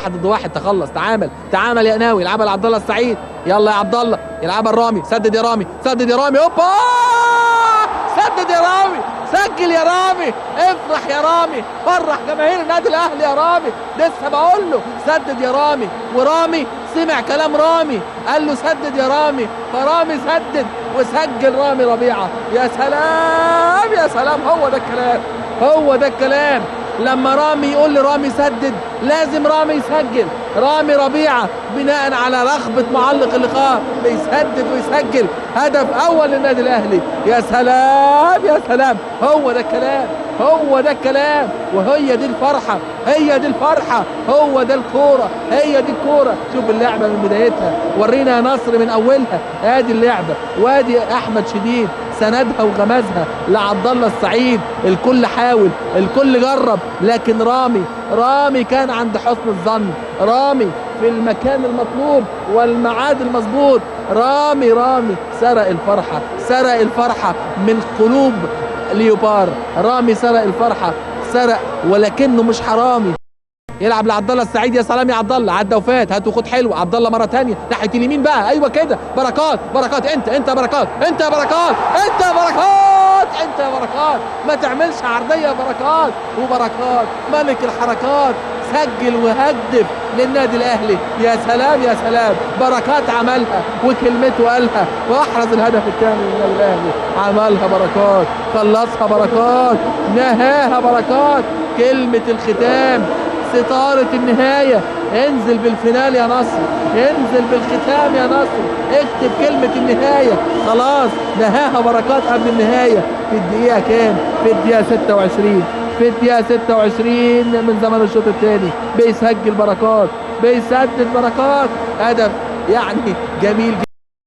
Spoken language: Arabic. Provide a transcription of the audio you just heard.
واحد ضد واحد، تخلص، تعامل يا ناوي. يلعبها لعبد الله السعيد، يلا يا عبد الله، يلعبها لرامي، سدد يا رامي، سدد يا رامي، هوبا، سدد يا رامي، سجل يا رامي، افرح يا رامي، فرح جماهير النادي الاهلي يا رامي. لسه بقول له سدد يا رامي، ورامي سمع كلام رامي قال له سدد يا رامي، فرامي سدد وسجل رامي ربيعه. يا سلام يا سلام، هو ده الكلام، هو ده الكلام. لما رامي يقول لرامي سدد لازم رامي يسجل. رامي ربيعه بناء على رغبه معلق اللقاء بيسدد ويسجل هدف اول للنادي الاهلي. يا سلام يا سلام، هو ده الكلام، هو ده الكلام، وهي دي الفرحه، هي دي الفرحه، هو ده الكوره، هي دي الكوره. شوف اللعبه من بدايتها، ورينا يا نصر من اولها. ادي اللعبه، وادي احمد شديد سندها وغمزها لعبد الله السعيد. الكل حاول، الكل جرب، لكن رامي كان عند حسن الظن، رامي في المكان المطلوب والميعاد المظبوط. رامي سرق الفرحه، سرق الفرحه من قلوب ليوبار. رامي سرق الفرحه، سرق، ولكنه مش حرامي. يلعب لعبد الله السعيد، يا سلام يا عبد الله، عدى وفات، هات وخد حلو. عبد الله مره ثانيه ناحيه اليمين بقى، ايوه كده، بركات، انت يا بركات، انت يا بركات، ما تعملش عرضيه يا بركات. وبركات ملك الحركات سجل وهدف للنادي الاهلي. يا سلام يا سلام، بركات عملها وكلمته قالها واحرز الهدف الثاني للنادي الاهلي. عملها بركات، خلصها بركات، نهاها بركات. كلمه الختام، ستارة النهاية. انزل بالفينال يا نصر، انزل بالختام يا نصر، اكتب كلمة النهاية. خلاص نهاها بركات قبل النهاية. في الدقيقة كام؟ في الدقيقة 26، في الدقيقة 26 من زمن الشوط الثاني بيسجل بركات، بيسدد بركات هدف يعني جميل جدا.